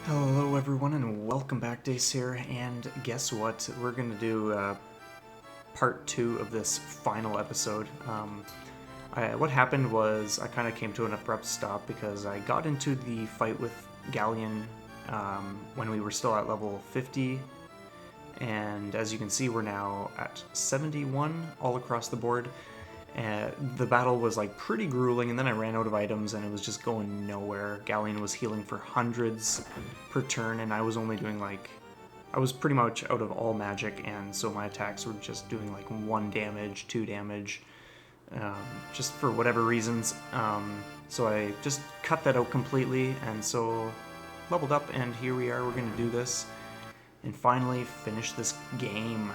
Hello everyone and welcome back, Dace here, and guess what? We're going to do part 2 of this final episode. What happened was I kind of came to an abrupt stop because I got into the fight with Galleon when we were still at level 50, and as you can see we're now at 71 all across the board. The battle was like pretty grueling, and then I ran out of items and it was just going nowhere. Galleon was healing for hundreds per turn, and I was only doing I was pretty much out of all magic, and so my attacks were just doing like 1 damage, 2 damage, just for whatever reasons. So I just cut that out completely, and so leveled up, and here we are. We're gonna do this and finally finish this game.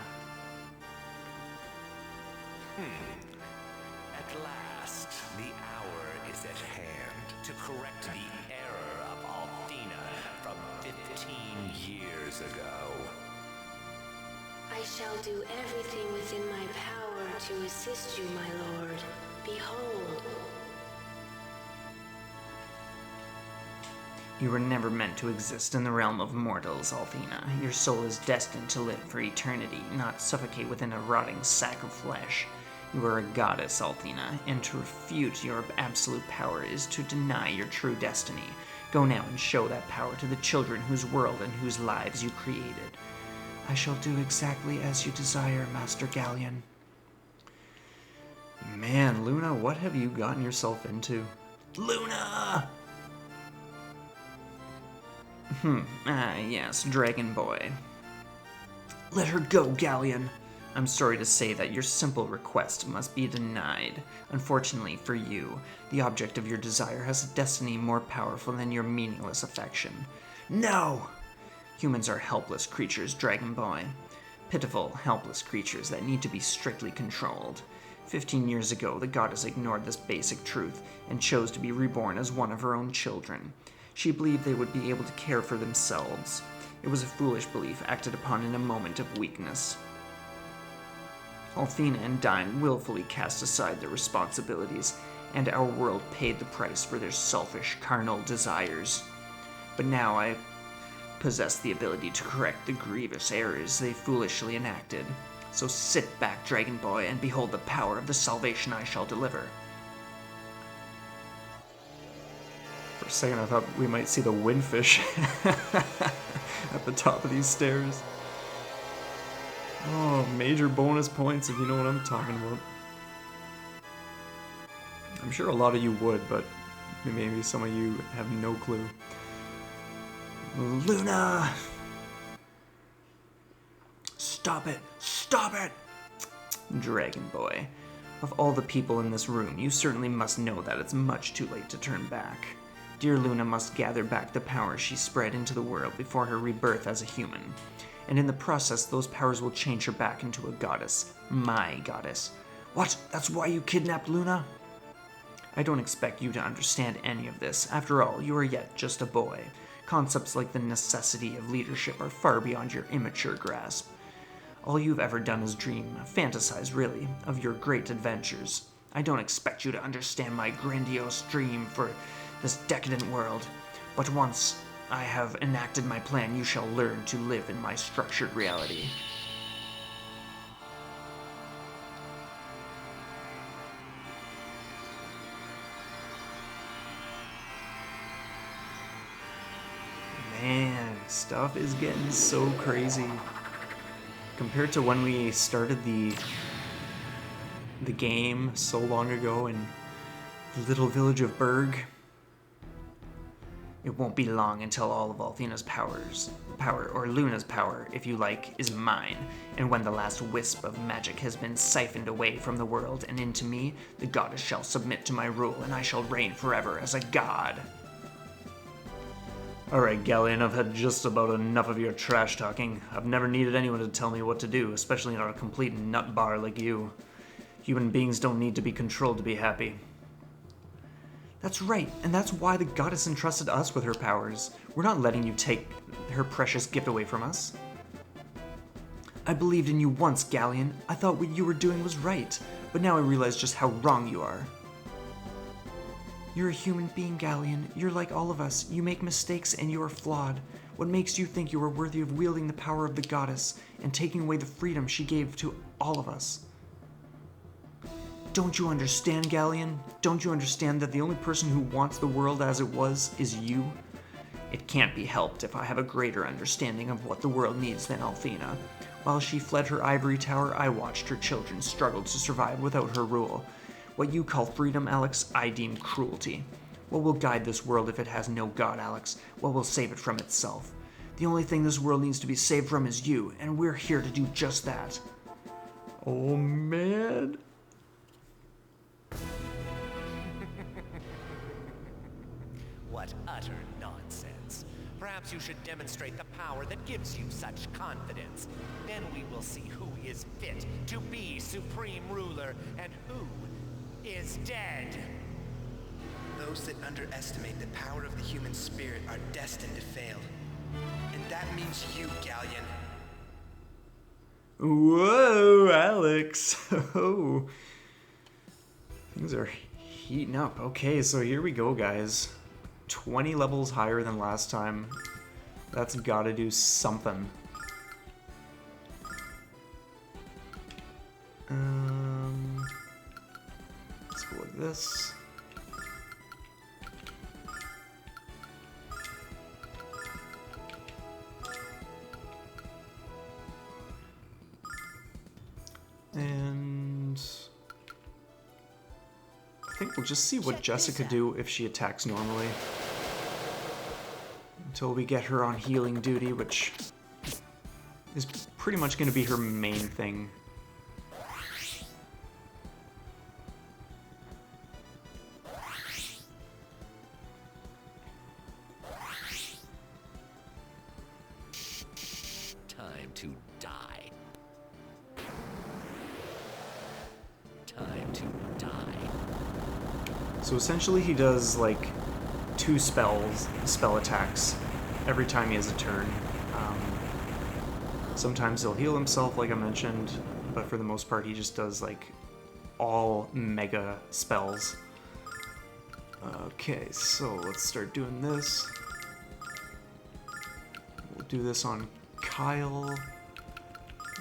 At last, the hour is at hand to correct the error of Althena from 15 years ago. I shall do everything within my power to assist you, my lord. Behold. You were never meant to exist in the realm of mortals, Althena. Your soul is destined to live for eternity, not suffocate within a rotting sack of flesh. You are a goddess, Althena, and to refute your absolute power is to deny your true destiny. Go now and show that power to the children whose world and whose lives you created. I shall do exactly as you desire, Master Galleon. Man, Luna, what have you gotten yourself into? Luna! Yes, Dragon Boy. Let her go, Galleon. I'm sorry to say that your simple request must be denied. Unfortunately for you, the object of your desire has a destiny more powerful than your meaningless affection. No! Humans are helpless creatures, Dragon Boy. Pitiful, helpless creatures that need to be strictly controlled. 15 years ago, the goddess ignored this basic truth and chose to be reborn as one of her own children. She believed they would be able to care for themselves. It was a foolish belief acted upon in a moment of weakness. Althena and Dine willfully cast aside their responsibilities, and our world paid the price for their selfish, carnal desires. But now I possess the ability to correct the grievous errors they foolishly enacted. So sit back, Dragon Boy, and behold the power of the salvation I shall deliver. For a second I thought we might see the windfish at the top of these stairs. Oh, major bonus points if you know what I'm talking about. I'm sure a lot of you would, but maybe some of you have no clue. Luna! Stop it! Stop it! Dragon Boy, of all the people in this room, you certainly must know that it's much too late to turn back. Dear Luna must gather back the power she spread into the world before her rebirth as a human. And in the process, those powers will change her back into a goddess. My goddess. What? That's why you kidnapped Luna? I don't expect you to understand any of this. After all, you are yet just a boy. Concepts like the necessity of leadership are far beyond your immature grasp. All you've ever done is dream, fantasize really, of your great adventures. I don't expect you to understand my grandiose dream for this decadent world, but once I have enacted my plan, you shall learn to live in my structured reality. Man, stuff is getting so crazy. Compared to when we started the game so long ago in the little village of Berg. It won't be long until all of Althena's power, or Luna's power, if you like, is mine, and when the last wisp of magic has been siphoned away from the world and into me, the goddess shall submit to my rule, and I shall reign forever as a god. Alright, Galleon, I've had just about enough of your trash talking. I've never needed anyone to tell me what to do, especially not a complete nutbar like you. Human beings don't need to be controlled to be happy. That's right, and that's why the goddess entrusted us with her powers. We're not letting you take her precious gift away from us. I believed in you once, Galleon. I thought what you were doing was right, but now I realize just how wrong you are. You're a human being, Galleon. You're like all of us. You make mistakes and you are flawed. What makes you think you are worthy of wielding the power of the goddess and taking away the freedom she gave to all of us? Don't you understand, Galleon? Don't you understand that the only person who wants the world as it was is you? It can't be helped if I have a greater understanding of what the world needs than Althena. While she fled her ivory tower, I watched her children struggle to survive without her rule. What you call freedom, Alex, I deem cruelty. What will guide this world if it has no God, Alex? What will save it from itself? The only thing this world needs to be saved from is you, and we're here to do just that. Oh, man. What utter nonsense. Perhaps you should demonstrate the power that gives you such confidence. Then we will see who is fit to be supreme ruler and who is dead. Those that underestimate the power of the human spirit are destined to fail. And that means you, Galleon. Whoa, Alex. Oh. Things are heating up. Okay, so here we go, guys. 20 levels higher than last time. That's gotta do something. Let's go with this. And I think we'll just see what Jessica do if she attacks normally. Until we get her on healing duty, which is pretty much going to be her main thing. Time to die. Time to die. So essentially he does like 2 spell attacks every time he has a turn. Sometimes he'll heal himself like I mentioned, but for the most part he just does like all mega spells. Okay, so let's start doing this. We'll do this on Kyle.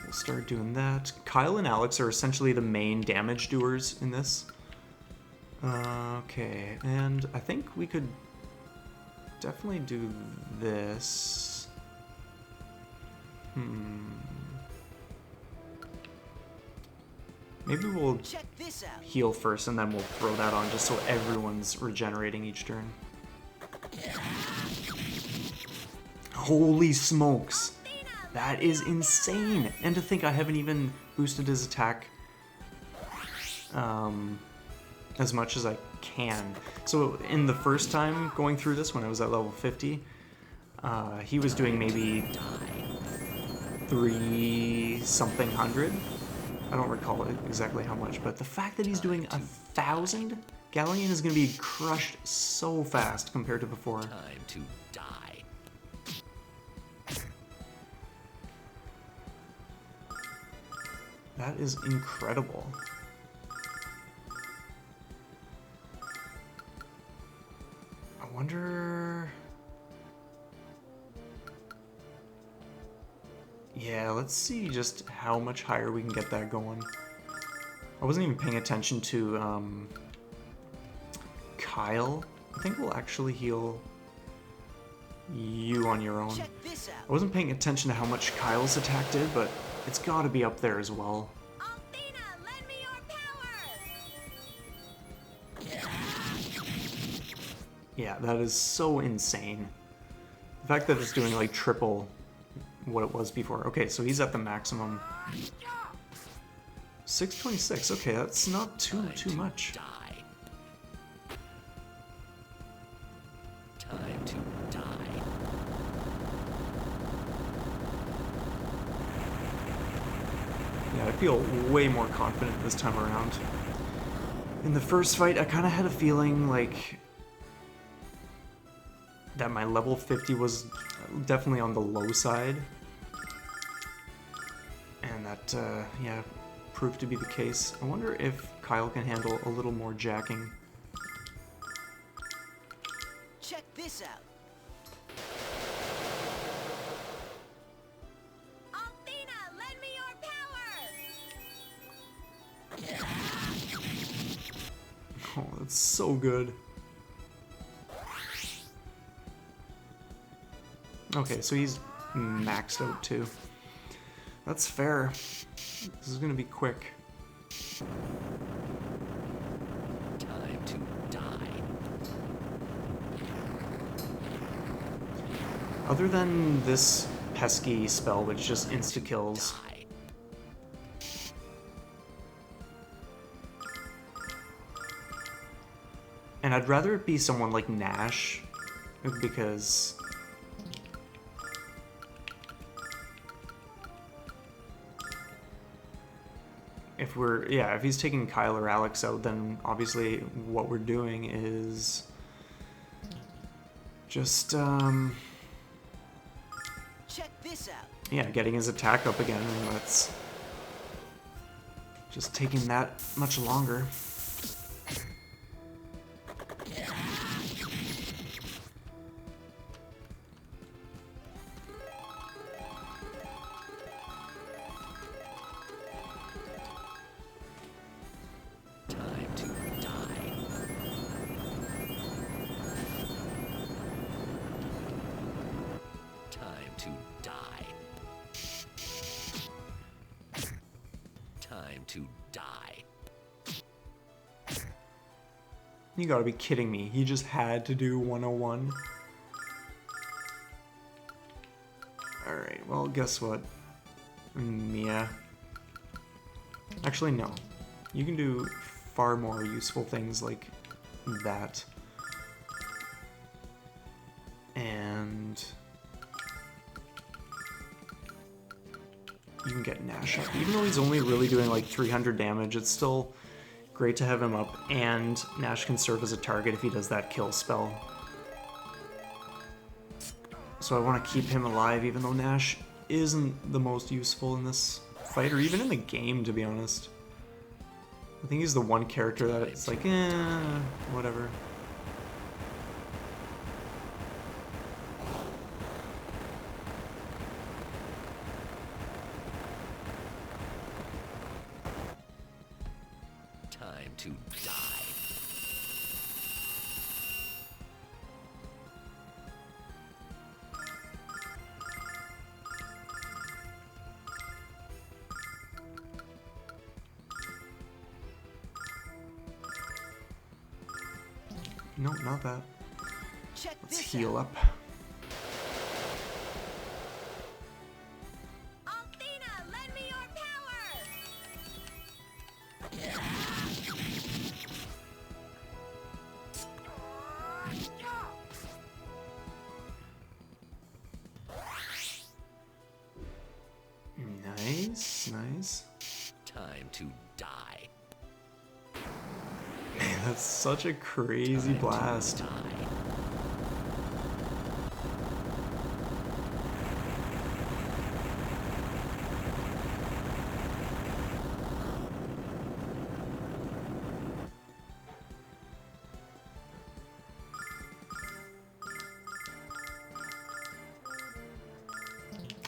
We'll start doing that. Kyle and Alex are essentially the main damage doers in this. Okay, and I think we could definitely do this. Maybe we'll heal first and then we'll throw that on just so everyone's regenerating each turn. Holy smokes! That is insane! And to think I haven't even boosted his attack as much as I can. So in the first time going through this, when I was at level 50, he was doing maybe 3-something hundred. I don't recall exactly how much, but the fact that he's doing 1,000, Galleon is going to be crushed so fast compared to before. Time to die. That is incredible. I wonder... Yeah, let's see just how much higher we can get that going. I wasn't even paying attention to Kyle. I think we'll actually heal you on your own. I wasn't paying attention to how much Kyle's attack did, but it's gotta be up there as well. Althena, lend me your power! Yeah, that is so insane. The fact that it's doing like triple what it was before. Okay, so he's at the maximum. 626. Okay, that's not too much. Die. Time to die. Yeah, I feel way more confident this time around. In the first fight, I kind of had a feeling like that my level 50 was definitely on the low side. And that, yeah, proved to be the case. I wonder if Kyle can handle a little more jacking. this out. Althena, lend me your power! Oh, that's so good. Okay, so he's maxed out too. That's fair. This is gonna be quick. Time to die. Other than this pesky spell, which just insta-kills, Die. and I'd rather it be someone like Nash, because if he's taking Kyle or Alex out, then obviously what we're doing is just, Check this out. yeah, getting his attack up again, and that's just taking that much longer. Time to die. Time to die. Time to die. You gotta be kidding me. He just had to do 101. Alright, well, guess what? Mia. Actually, no. You can do far more useful things like that. And you can get Nash up. Even though he's only really doing like 300 damage, it's still great to have him up, and Nash can serve as a target if he does that kill spell. So I want to keep him alive, even though Nash isn't the most useful in this fight, or even in the game, to be honest. I think he's the one character that it's like, whatever. Time to die. No, not that. Check Let's this heal out. up. Althena, lend me your power! Nice, nice. Time to die. Man, that's such a crazy blast. Die.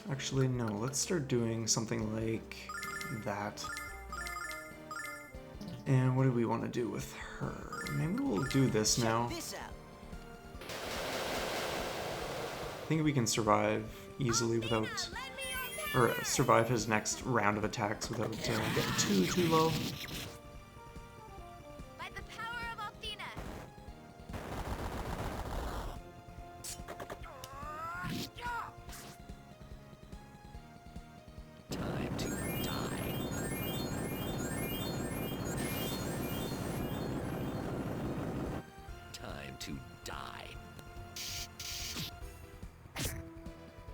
Actually, no, let's start doing something like that. And what do we want to do with her? Maybe we'll do this now. This out. I think we can survive easily without, Lend me your power! or survive his next round of attacks without getting too low. By the power of Althena! Time to die. Time to die.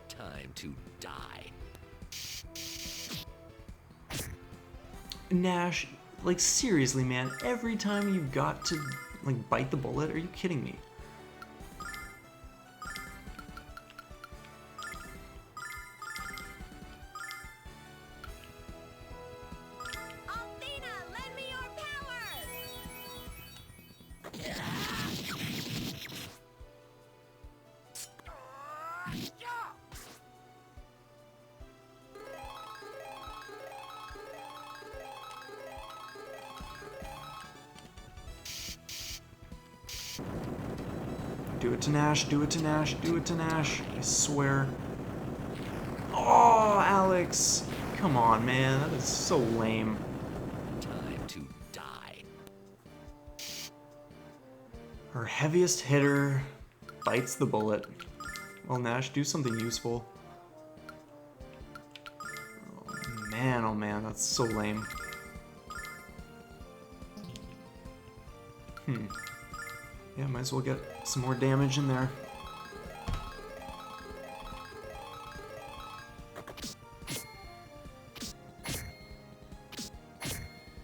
Time to die. Nash, like seriously, man, every time you've got to like bite the bullet, are you kidding me? Althena, lend me your power! Do it to Nash, do it to Nash, do it to Nash. I swear. Oh, Alex. Come on, man. That is so lame. Time to die. Our heaviest hitter bites the bullet. Well, Nash, do something useful. Oh man, that's so lame. Yeah, might as well get some more damage in there.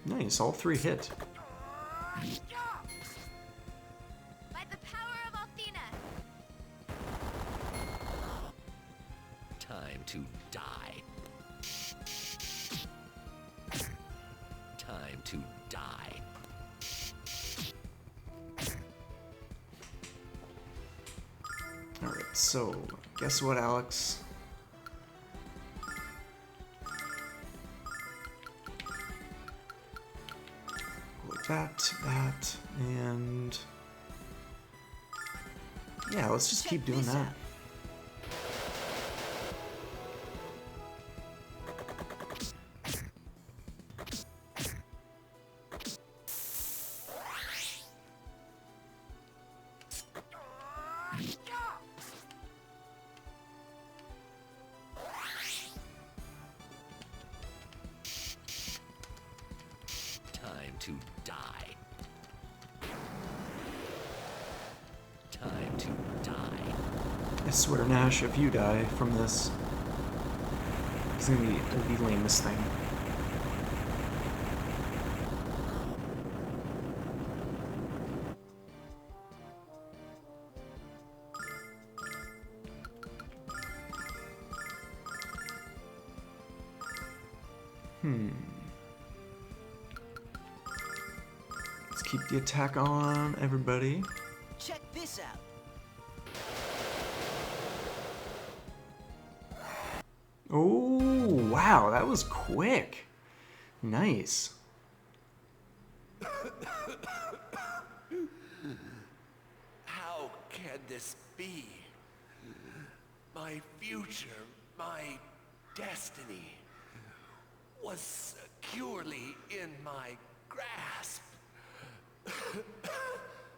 Nice, all three hit. By the power of Althena. Time to die. Time to die. Alright, so, guess what, Alex? Like that, and... yeah, let's just keep doing that. Time to die. Time to die. I swear, Nash, if you die from this, it's gonna be the lamest thing. Let's keep the attack on, everybody. Check this out. Oh, wow, that was quick. Nice. How can this be? My future, my destiny, was securely in my grasp.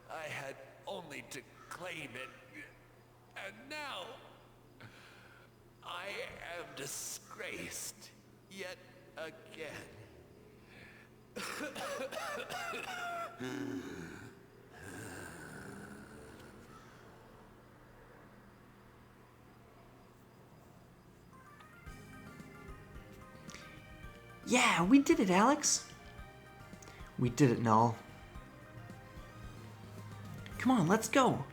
I had only to claim it, and now I am disgraced yet again. Yeah, we did it, Alex. We did it, Null. Come on, let's go.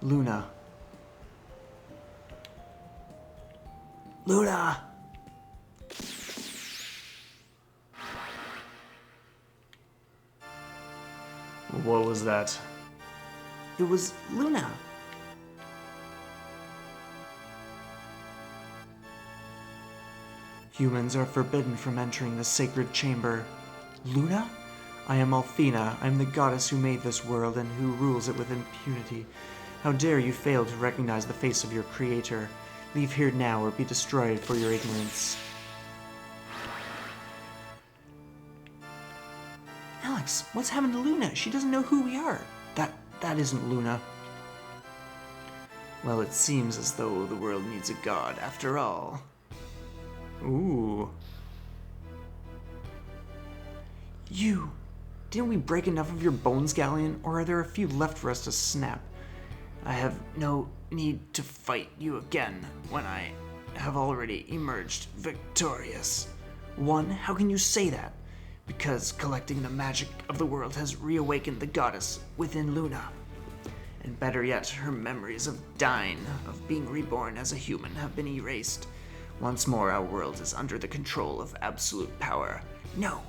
Luna. Luna! What was that? It was Luna. Humans are forbidden from entering the sacred chamber. Luna? I am Althena. I am the goddess who made this world and who rules it with impunity. How dare you fail to recognize the face of your creator? Leave here now or be destroyed for your ignorance. Alex, what's happened to Luna? She doesn't know who we are. That isn't Luna. Well, it seems as though the world needs a god after all. Ooh. You! Didn't we break enough of your bones, Galleon, or are there a few left for us to snap? I have no need to fight you again when I have already emerged victorious. One, how can you say that? Because collecting the magic of the world has reawakened the goddess within Luna. And better yet, her memories of dying, of being reborn as a human, have been erased. Once more, our world is under the control of absolute power. No,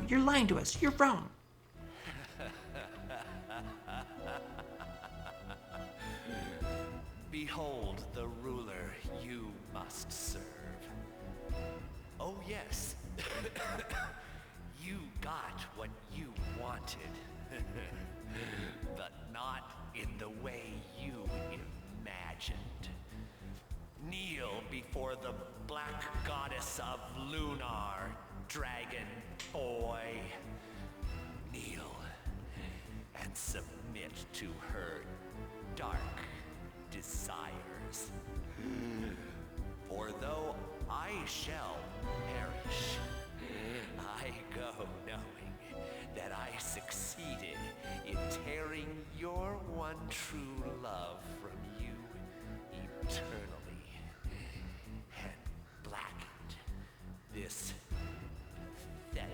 you're lying to us. You're wrong. Behold the ruler you must serve. Oh yes, you got what you wanted, but not in the way you imagined. Kneel before the black goddess of Lunar, dragon boy. Kneel and submit to her dark desires. For though I shall perish, I go knowing that I succeeded in tearing your one true love from you eternally, and blackened this pathetic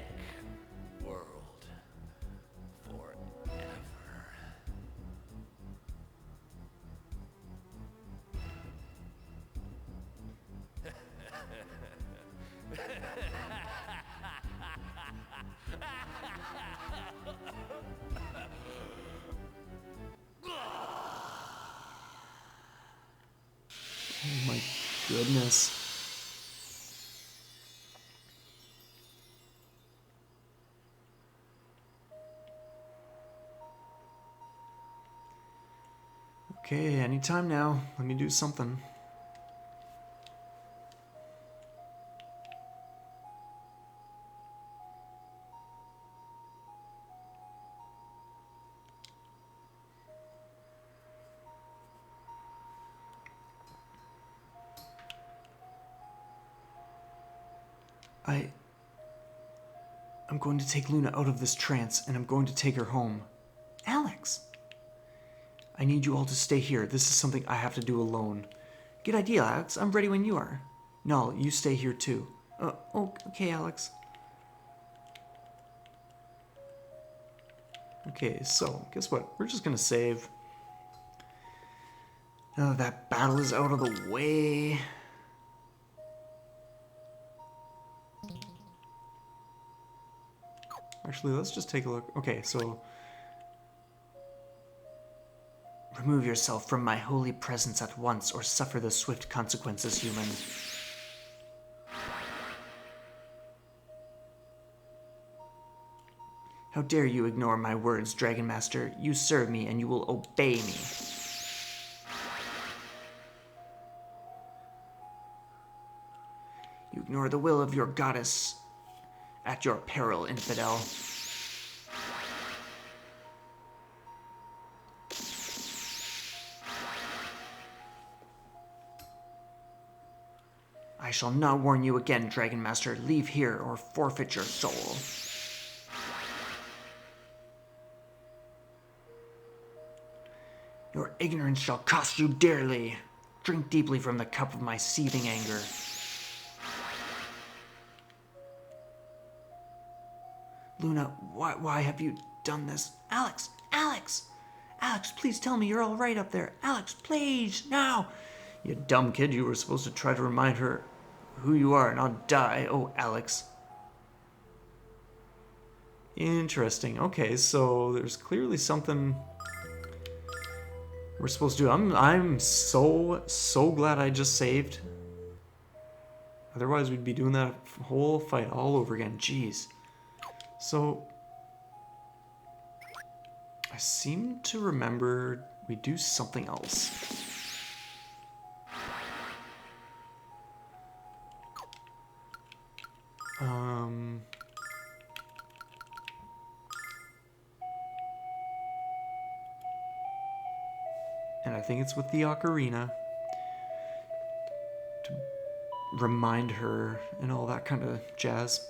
world forever. Oh my goodness. Okay, anytime now. Let me do something. I'm going to take Luna out of this trance, and I'm going to take her home. Alex! I need you all to stay here. This is something I have to do alone. Good idea, Alex. I'm ready when you are. Null, you stay here too. Oh, okay, Alex. Okay, so, guess what? We're just gonna save. Now that that battle is out of the way. Actually, let's just take a look. Okay, so... Remove yourself from my holy presence at once, or suffer the swift consequences, human. How dare you ignore my words, Dragon Master? You serve me, and you will obey me. You ignore the will of your goddess. At your peril, infidel. I shall not warn you again, Dragon Master. Leave here or forfeit your soul. Your ignorance shall cost you dearly. Drink deeply from the cup of my seething anger. Luna, why have you done this? Alex! Alex! Alex, please tell me you're all right up there. Alex, please, now! You dumb kid, you were supposed to try to remind her who you are, not die. Oh, Alex. Interesting. Okay, so there's clearly something we're supposed to do. I'm so glad I just saved. Otherwise, we'd be doing that whole fight all over again. Jeez. So, I seem to remember we do something else. And I think it's with the ocarina to remind her and all that kind of jazz.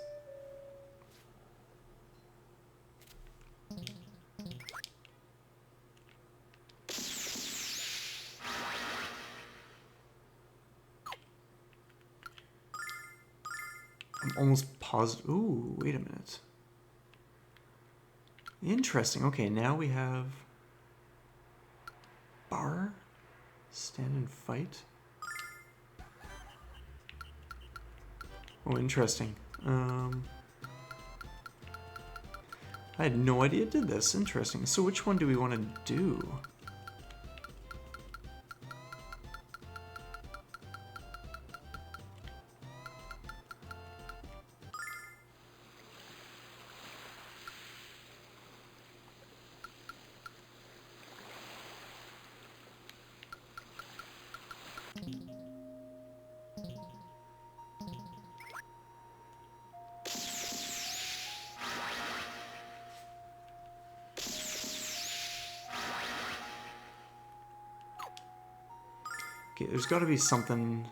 I'm almost positive. Ooh, wait a minute. Interesting. Okay, now we have bar, stand and fight. Oh, interesting. I had no idea it did this. Interesting. So which one do we want to do? Okay, there's got to be something.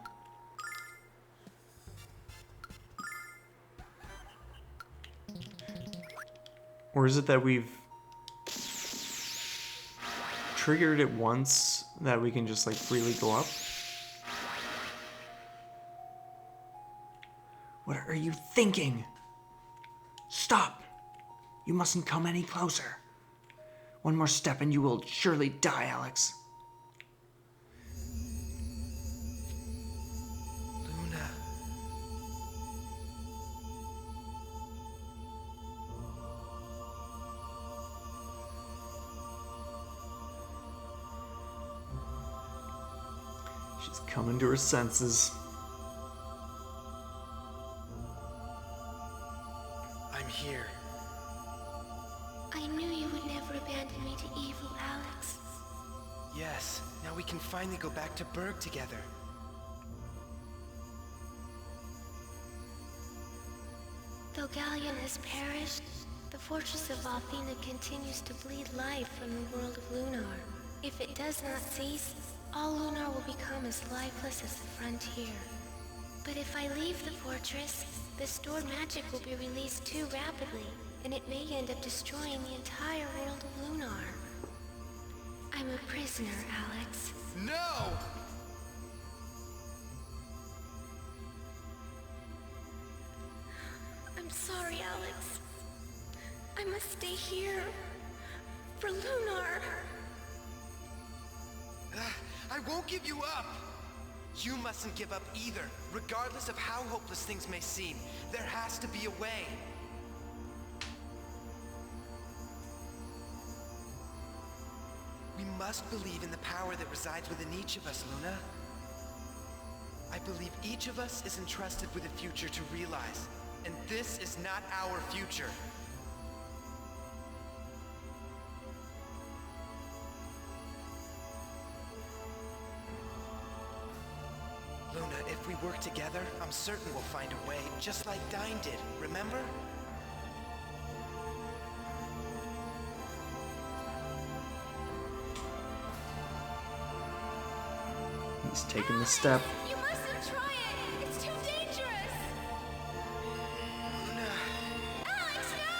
Or is it that we've triggered it once that we can just like freely go up? What are you thinking? Stop! You mustn't come any closer. One more step and you will surely die, Alex. Luna. She's coming to her senses. I'm here. I knew you would never abandon me to evil, Alex. Yes, now we can finally go back to Berg together. Though Galleon has perished, the fortress of Athena continues to bleed life from the world of Lunar. If it does not cease, all Lunar will become as lifeless as the frontier. But if I leave the fortress, the stored magic will be released too rapidly, and it may end up destroying the entire world of Lunar. I'm a prisoner, Alex. No! I'm sorry, Alex. I must stay here. For Lunar. I won't give you up! You mustn't give up either, regardless of how hopeless things may seem. There has to be a way. We must believe in the power that resides within each of us, Luna. I believe each of us is entrusted with a future to realize, and this is not our future. Luna, if we work together, I'm certain we'll find a way, just like Dyne did, remember? He's taking the step. You mustn't try it! It's too dangerous! Luna. Alex, no!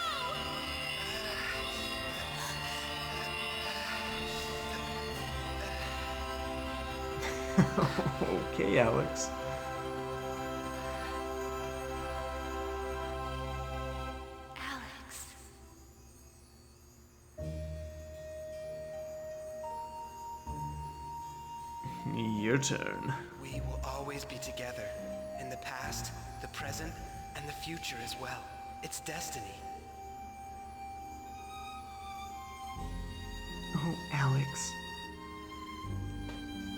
Okay, Alex. Alex. Your turn. We will always be together. In the past, the present, and the future as well. It's destiny. Oh, Alex.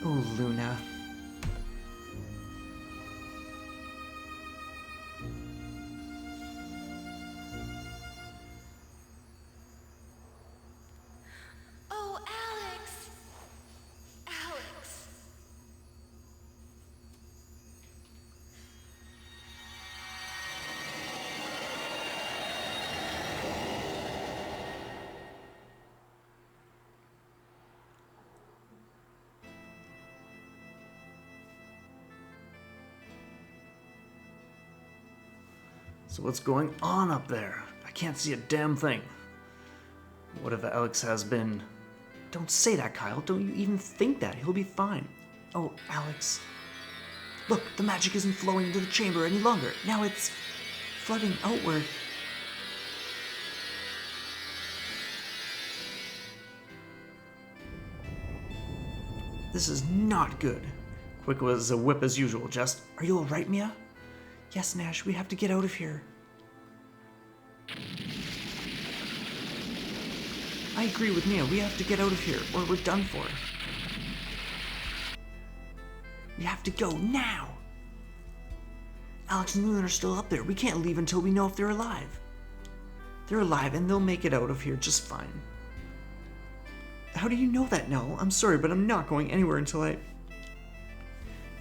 Oh, Luna. Oh, Alex. Alex. So what's going on up there? I can't see a damn thing. What if Alex has been... Don't say that, Kyle. Don't you even think that. He'll be fine. Oh, Alex. Look, the magic isn't flowing into the chamber any longer. Now it's flooding outward. This is not good. Quick as a whip as usual, Just. Are you alright, Mia? Yes, Nash, we have to get out of here. I agree with Mia. We have to get out of here, or we're done for. We have to go now. Alex and Lunar are still up there. We can't leave until we know if they're alive. They're alive, and they'll make it out of here just fine. How do you know that, Nell? I'm sorry, but I'm not going anywhere until I...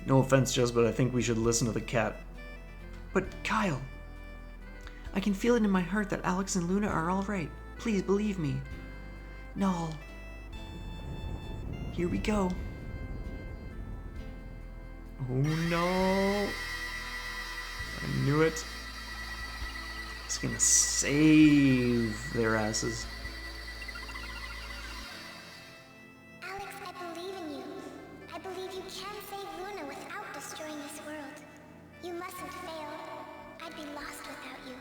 No offense, Just, but I think we should listen to the cat. But, Kyle, I can feel it in my heart that Alex and Luna are all right. Please believe me. Null. Here we go. Oh no. I knew it. It's gonna save their asses. Alex, I believe in you. I believe you can save Luna without destroying this world. You mustn't fail. I'd be lost without you.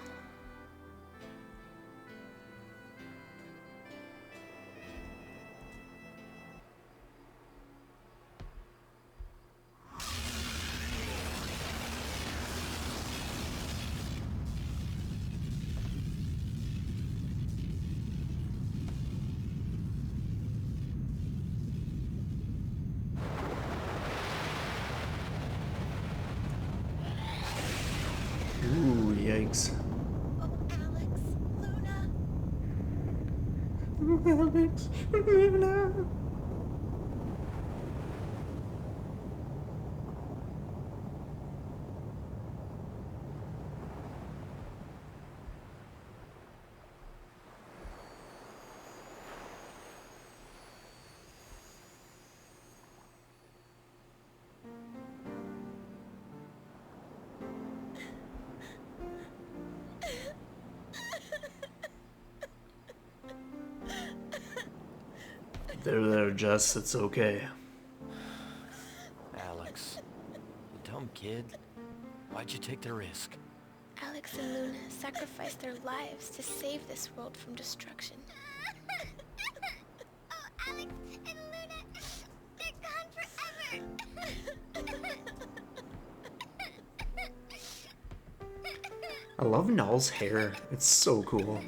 Ooh, yikes. Oh, Alex, Luna. Alex, Luna. There, Jess. It's okay. Alex, you dumb kid. Why'd you take the risk? Alex and Luna sacrificed their lives to save this world from destruction. Oh, Alex and Luna, they're gone forever. I love Null's hair. It's so cool.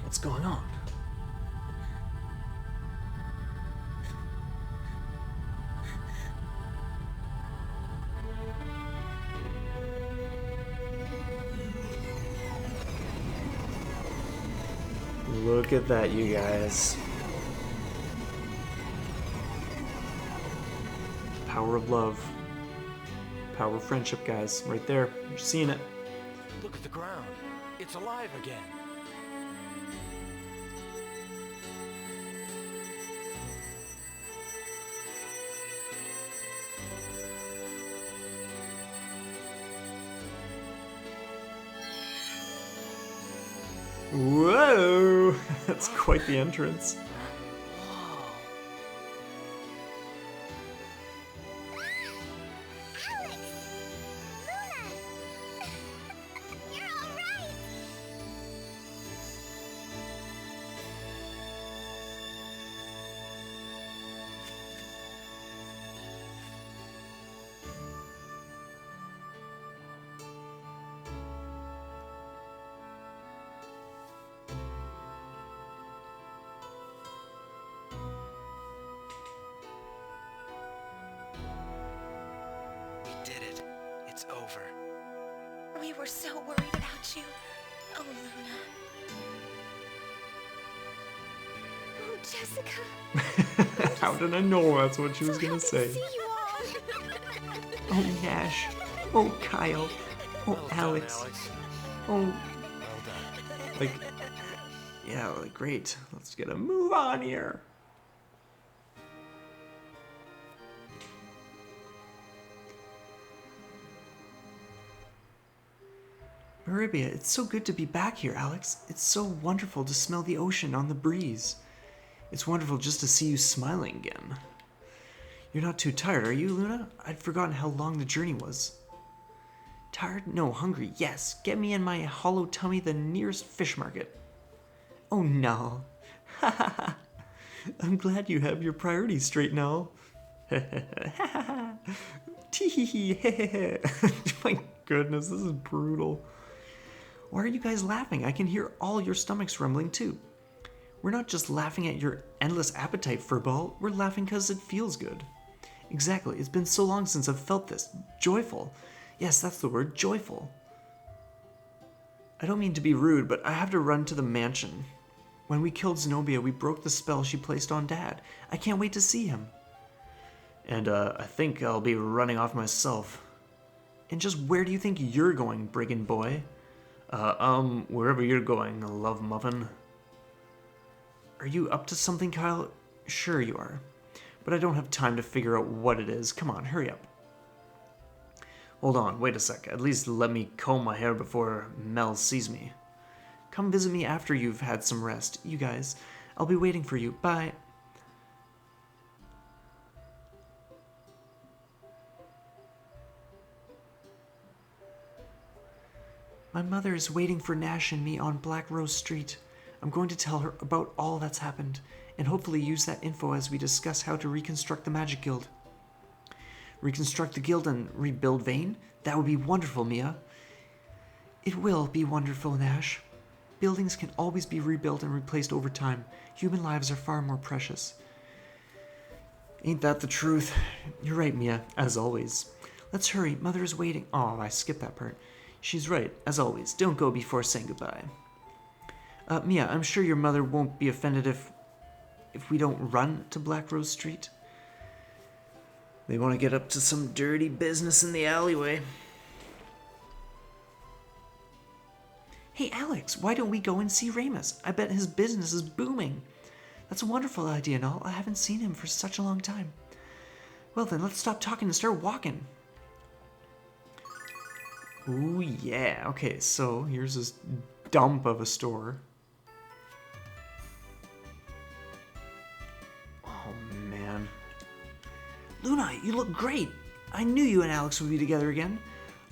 What's going on? Look at that, you guys. Power of love. Power of friendship, guys. Right there. You're seeing it. Look at the ground. It's alive again. Whoa! That's quite the entrance. Alex! Luna! You're alright! We did it. It's over. We were so worried about you. Oh, Luna. Oh, Jessica. How did I know that's what she was gonna Happy say? to see you all. Oh, Nash. Oh, Kyle. Oh, Well done, Alex. Alex. Oh, Well done. like, yeah, like, great. Let's get a move on here. Maribia, it's so good to be back here, Alex. It's so wonderful to smell the ocean on the breeze. It's wonderful just to see you smiling again. You're not too tired, are you, Luna? I'd forgotten how long the journey was. Tired? No, hungry. Yes, get me and my hollow tummy the nearest fish market. Oh, no. I'm glad you have your priorities straight now. Tee. My goodness, this is brutal. Why are you guys laughing? I can hear all your stomachs rumbling too. We're not just laughing at your endless appetite, Furball. We're laughing because it feels good. Exactly. It's been so long since I've felt this. Joyful. Yes, that's the word. Joyful. I don't mean to be rude, but I have to run to the mansion. When we killed Zenobia, we broke the spell she placed on Dad. I can't wait to see him. And I think I'll be running off myself. And just where do you think you're going, brigand boy? Wherever you're going, love muffin. Are you up to something, Kyle? Sure you are. But I don't have time to figure out what it is. Come on, hurry up. Hold on, wait a sec. At least let me comb my hair before Mel sees me. Come visit me after you've had some rest, you guys. I'll be waiting for you. Bye. My mother is waiting for Nash and me on Black Rose Street. I'm going to tell her about all that's happened, and hopefully use that info as we discuss how to reconstruct the Magic Guild. Reconstruct the guild and rebuild Vane? That would be wonderful, Mia. It will be wonderful, Nash. Buildings can always be rebuilt and replaced over time. Human lives are far more precious. Ain't that the truth? You're right, Mia, as always. Let's hurry, Mother is waiting. Oh, I skipped that part. She's right, as always. Don't go before saying goodbye. Mia, I'm sure your mother won't be offended if we don't run to Black Rose Street. They want to get up to some dirty business in the alleyway. Hey, Alex, why don't we go and see Ramus? I bet his business is booming. That's a wonderful idea and all. I haven't seen him for such a long time. Well then, let's stop talking and start walking. Ooh, yeah. Okay, so here's this dump of a store. Oh, man. Luna, you look great. I knew you and Alex would be together again.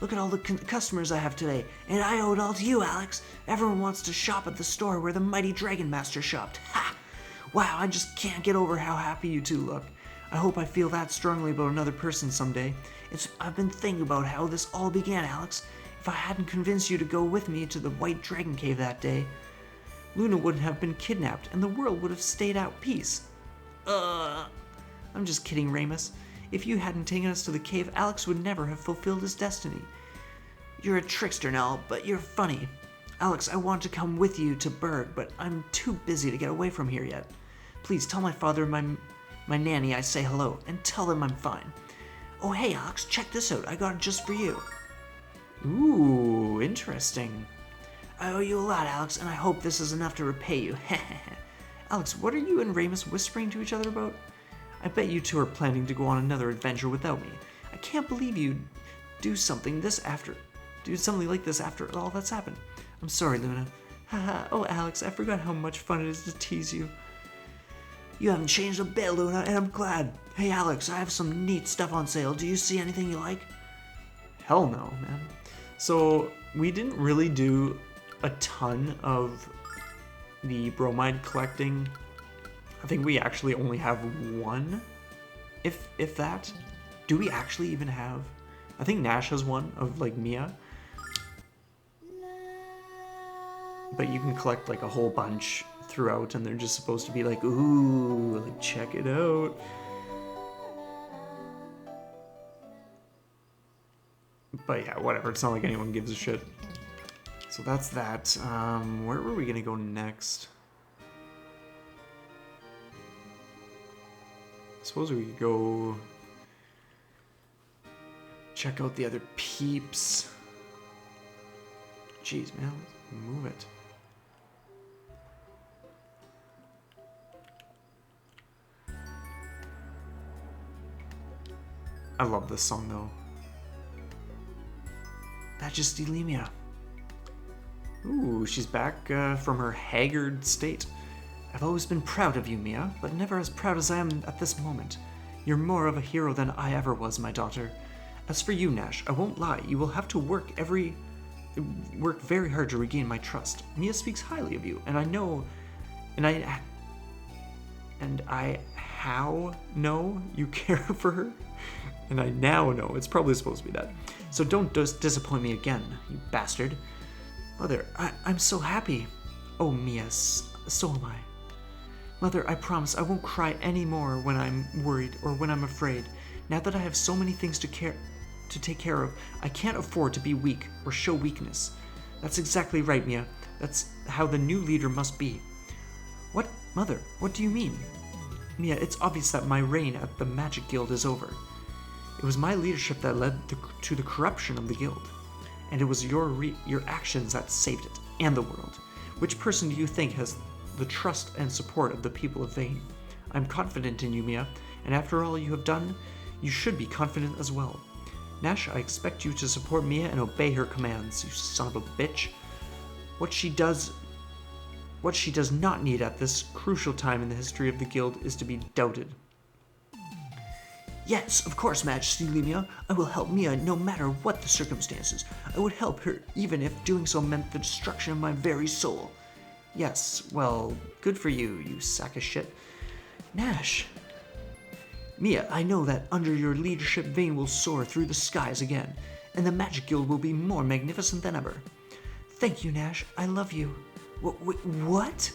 Look at all the customers I have today, and I owe it all to you, Alex. Everyone wants to shop at the store where the mighty Dragon Master shopped. Ha! Wow, I just can't get over how happy you two look. I hope I feel that strongly about another person someday. I've been thinking about how this all began, Alex. If I hadn't convinced you to go with me to the White Dragon Cave that day, Luna wouldn't have been kidnapped, and the world would have stayed at peace. I'm just kidding, Ramus. If you hadn't taken us to the cave, Alex would never have fulfilled his destiny. You're a trickster now, but you're funny. Alex, I want to come with you to Berg, but I'm too busy to get away from here yet. Please tell my father and my nanny I say hello, and tell them I'm fine. Oh, hey, Alex, check this out. I got it just for you. Ooh, interesting. I owe you a lot, Alex, and I hope this is enough to repay you. Alex, what are you and Ramus whispering to each other about? I bet you two are planning to go on another adventure without me. I can't believe you'd do something like this after all that's happened. I'm sorry, Luna. Haha, oh Alex, I forgot how much fun it is to tease you. You haven't changed a bit, Luna, and I'm glad. Hey Alex, I have some neat stuff on sale. Do you see anything you like? Hell no, man. So, we didn't really do a ton of the bromide collecting. I think we actually only have one, if that. Do we actually even have? I think Nash has one of like Mia. But you can collect like a whole bunch throughout, and they're just supposed to be like, ooh, like check it out. But yeah, whatever. It's not like anyone gives a shit. So that's that. Where were we gonna go next? I suppose we could go check out the other peeps. Jeez, man, let's move it. I love this song though. Majesty Lemia. Ooh, she's back from her haggard state. I've always been proud of you, Mia, but never as proud as I am at this moment. You're more of a hero than I ever was, my daughter. As for you, Nash, I won't lie, you will have to work very hard to regain my trust. Mia speaks highly of you, and I know, how know you care for her, and I now know, it's probably supposed to be that. So don't disappoint me again, you bastard. Mother, I'm so happy. Oh, Mia, so am I. Mother, I promise I won't cry anymore when I'm worried or when I'm afraid. Now that I have so many things to take care of, I can't afford to be weak or show weakness. That's exactly right, Mia. That's how the new leader must be. What? Mother, what do you mean? Mia, it's obvious that my reign at the Magic Guild is over. It was my leadership that led to the corruption of the guild. And it was your actions that saved it, and the world. Which person do you think has the trust and support of the people of Vane? I'm confident in you, Mia, and after all you have done, you should be confident as well. Nash, I expect you to support Mia and obey her commands, you son of a bitch. What she does not need at this crucial time in the history of the guild is to be doubted. Yes, of course, Majesty Lemia. I will help Mia no matter what the circumstances. I would help her even if doing so meant the destruction of my very soul. Yes, well, good for you, you sack of shit. Nash. Mia, I know that under your leadership Vane will soar through the skies again, and the Magic Guild will be more magnificent than ever. Thank you, Nash. I love you. What?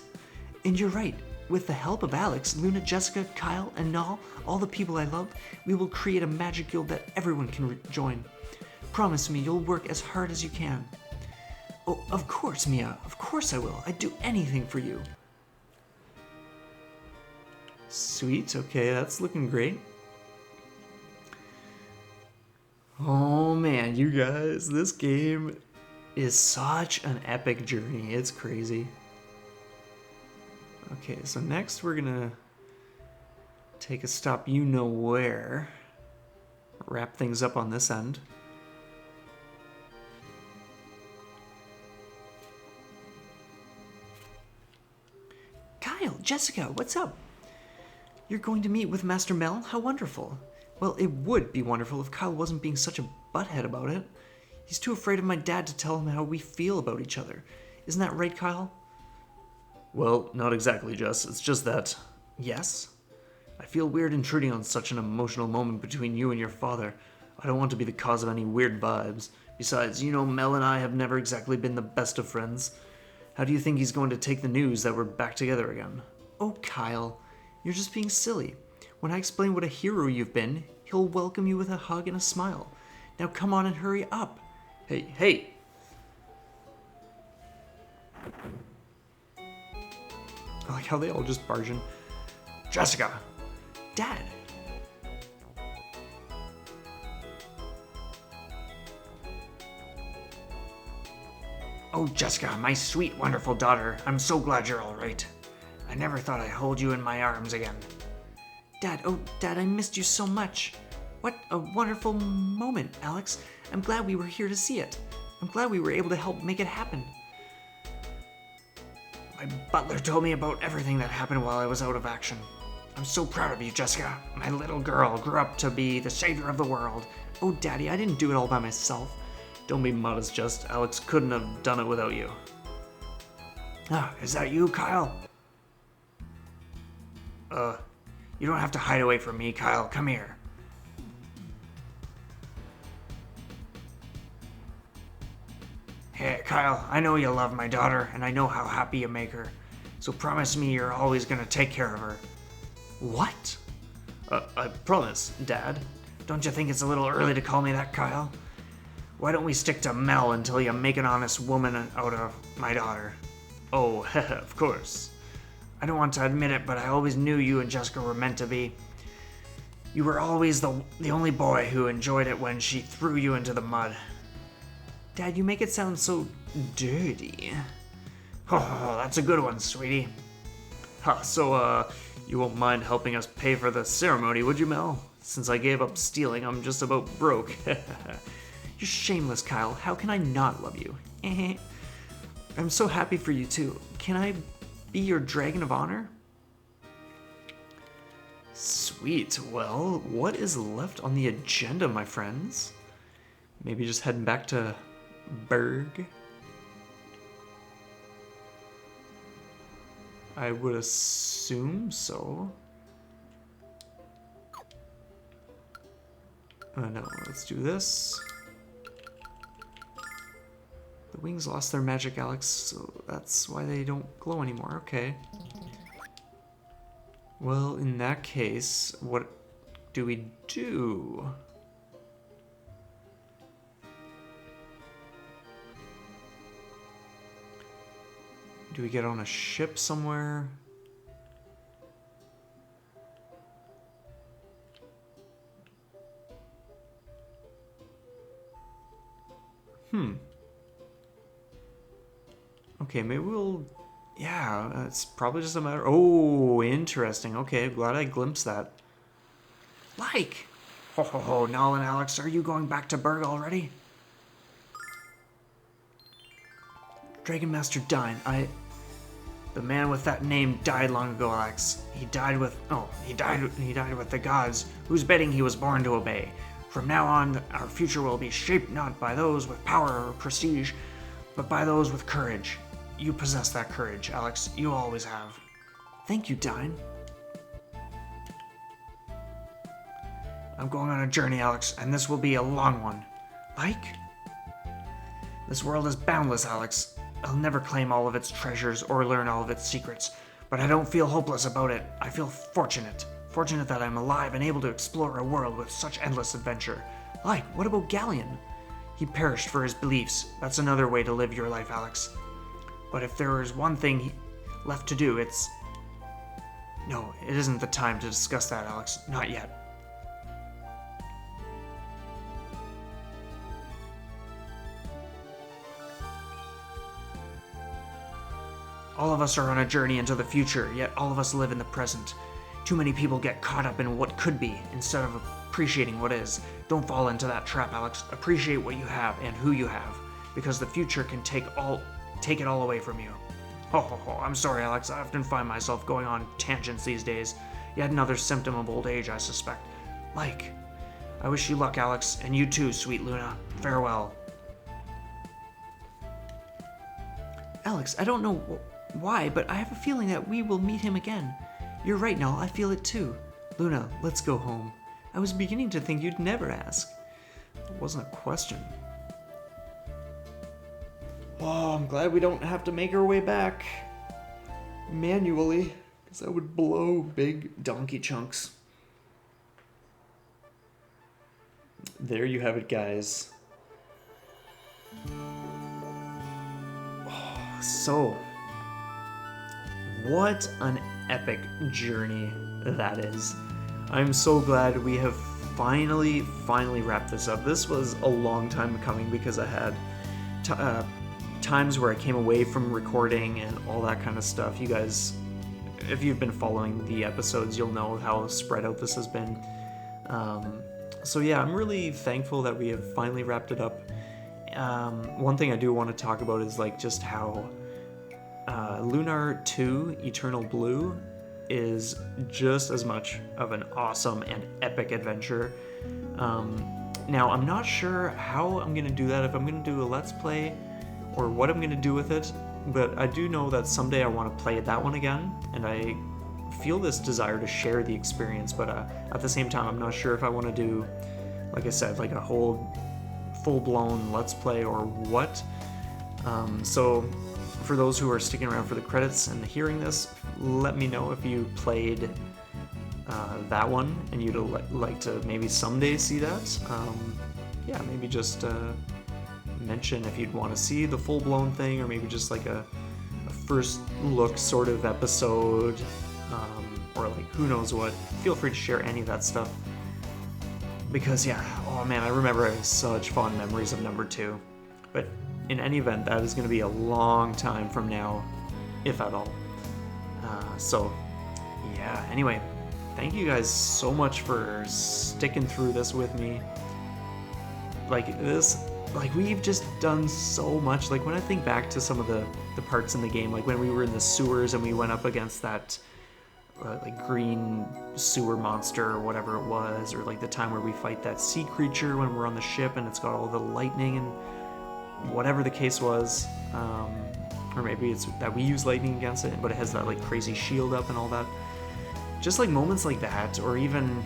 And you're right. With the help of Alex, Luna, Jessica, Kyle, and Nall, all the people I love, we will create a Magic Guild that everyone can join. Promise me you'll work as hard as you can. Oh, of course, Mia. Of course I will. I'd do anything for you. Sweet. Okay, that's looking great. Oh man, you guys, this game is such an epic journey. It's crazy. Okay, so next we're gonna take a stop you know where. Wrap things up on this end. Kyle, Jessica, what's up? You're going to meet with Master Mel? How wonderful. Well, it would be wonderful if Kyle wasn't being such a butthead about it. He's too afraid of my dad to tell him how we feel about each other. Isn't that right, Kyle? Well, not exactly, Jess. It's just that... Yes? I feel weird intruding on such an emotional moment between you and your father. I don't want to be the cause of any weird vibes. Besides, you know Mel and I have never exactly been the best of friends. How do you think he's going to take the news that we're back together again? Oh, Kyle, you're just being silly. When I explain what a hero you've been, he'll welcome you with a hug and a smile. Now come on and hurry up. Hey! I like how they all just barge in. Jessica! Dad! Oh, Jessica, my sweet, wonderful daughter. I'm so glad you're all right. I never thought I'd hold you in my arms again. Dad, I missed you so much. What a wonderful moment, Alex. I'm glad we were here to see it. I'm glad we were able to help make it happen. My butler told me about everything that happened while I was out of action. I'm so proud of you, Jessica. My little girl grew up to be the savior of the world. Oh, Daddy, I didn't do it all by myself. Don't be modest, Jess. Alex couldn't have done it without you. Ah, is that you, Kyle? You don't have to hide away from me, Kyle. Come here. Hey, Kyle, I know you love my daughter, and I know how happy you make her. So promise me you're always gonna take care of her. What? I promise, Dad. Don't you think it's a little early to call me that, Kyle? Why don't we stick to Mel until you make an honest woman out of my daughter? Oh, of course. I don't want to admit it, but I always knew you and Jessica were meant to be. You were always the only boy who enjoyed it when she threw you into the mud. Dad, you make it sound so dirty. Oh, that's a good one, sweetie. Huh, so, you won't mind helping us pay for the ceremony, would you, Mel? Since I gave up stealing, I'm just about broke. You're shameless, Kyle. How can I not love you? I'm so happy for you, too. Can I be your dragon of honor? Sweet. Well, what is left on the agenda, my friends? Maybe just heading back to Berg? I would assume so. No, let's do this. The wings lost their magic, Alex, so that's why they don't glow anymore. Okay. Well, in that case, what do we do? Do we get on a ship somewhere? Okay, maybe we'll... Yeah, it's probably just a matter... Oh, interesting. Okay, glad I glimpsed that. Like! Ho ho ho, Null and Alex, are you going back to Berg already? Dragon Master Dine, The man with that name died long ago, Alex. He died with the gods, whose bidding he was born to obey. From now on, our future will be shaped not by those with power or prestige, but by those with courage. You possess that courage, Alex. You always have. Thank you, Dine. I'm going on a journey, Alex, and this will be a long one. Like? This world is boundless, Alex. I'll never claim all of its treasures or learn all of its secrets, but I don't feel hopeless about it. I feel fortunate. Fortunate that I'm alive and able to explore a world with such endless adventure. Like, what about Galleon? He perished for his beliefs. That's another way to live your life, Alex. But if there is one thing left to do, it's... No, it isn't the time to discuss that, Alex. Not yet. All of us are on a journey into the future, yet all of us live in the present. Too many people get caught up in what could be, instead of appreciating what is. Don't fall into that trap, Alex. Appreciate what you have and who you have, because the future can take it all away from you. Ho ho ho, I'm sorry, Alex. I often find myself going on tangents these days. Yet another symptom of old age, I suspect. Like, I wish you luck, Alex, and you too, sweet Luna. Farewell. Alex, I don't know why, but I have a feeling that we will meet him again. You're right, Null, I feel it too. Luna, let's go home. I was beginning to think you'd never ask. It wasn't a question. Oh, I'm glad we don't have to make our way back manually, because that would blow big donkey chunks. There you have it, guys. Oh, so, what an epic journey that is. I'm so glad we have finally wrapped this up. This was a long time coming because I had times where I came away from recording and all that kind of stuff. You guys, if you've been following the episodes, you'll know how spread out this has been. So yeah, I'm really thankful that we have finally wrapped it up. One thing I do want to talk about is like just how Lunar 2 Eternal Blue is just as much of an awesome and epic adventure. Now, I'm not sure how I'm going to do that, if I'm going to do a Let's Play or what I'm going to do with it, but I do know that someday I want to play that one again, and I feel this desire to share the experience, but at the same time, I'm not sure if I want to do, like I said, like a whole full-blown Let's Play or what. So for those who are sticking around for the credits and hearing this, let me know if you played that one and you'd like to maybe someday see that. Yeah, maybe just mention if you'd want to see the full-blown thing, or maybe just like a first look sort of episode, or like who knows what. Feel free to share any of that stuff, because yeah, oh man, I remember having such fond memories of number 2. But in any event, that is going to be a long time from now, if at all. So yeah, anyway, thank you guys so much for sticking through this with me. Like we've just done so much. Like when I think back to some of the parts in the game, like when we were in the sewers and we went up against that like green sewer monster or whatever it was, or like the time where we fight that sea creature when we're on the ship and it's got all the lightning and whatever the case was, or maybe it's that we use lightning against it, but it has that like crazy shield up and all that. Just like moments like that, or even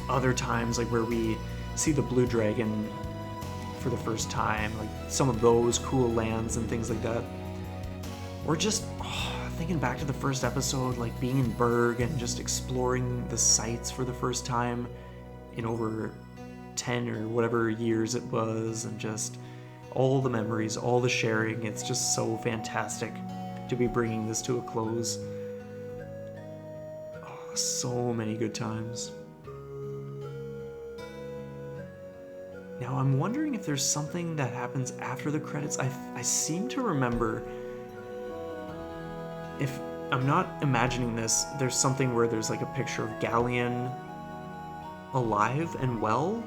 other times like where we see the blue dragon for the first time, like some of those cool lands and things like that. Or just thinking back to the first episode, like being in Berg and just exploring the sites for the first time in over 10 or whatever years it was, and just all the memories, all the sharing. It's just so fantastic to be bringing this to a close. Oh, so many good times. Now I'm wondering if there's something that happens after the credits. I seem to remember, if I'm not imagining this, there's something where there's like a picture of Galleon alive and well,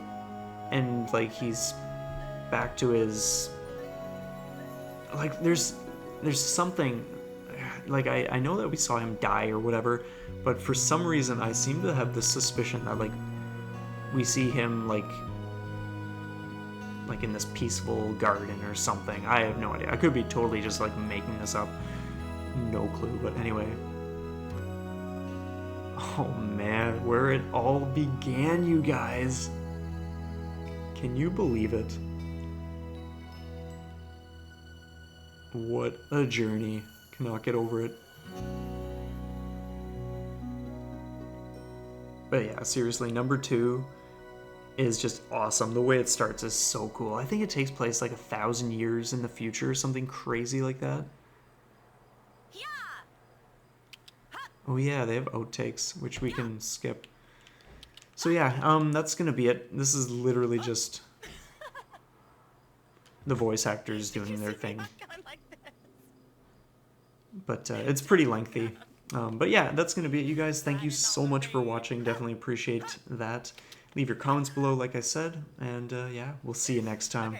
and like he's back to his, like there's something, like I know that we saw him die or whatever, but for some reason I seem to have this suspicion that like we see him like in this peaceful garden or something. I have no idea. I could be totally just like making this up. No clue, but anyway. Oh man, where it all began, you guys. Can you believe it? What a journey. Cannot get over it. But yeah, seriously, number 2 is just awesome. The way it starts is so cool. I think it takes place like 1,000 years in the future, something crazy like that. Oh yeah, they have outtakes, which we can skip. So yeah, that's gonna be it. This is literally just the voice actors doing their thing. But it's pretty lengthy. But yeah, that's gonna be it, you guys. Thank you so much for watching. Definitely appreciate that. Leave your comments below, like I said, and yeah, we'll see you next time.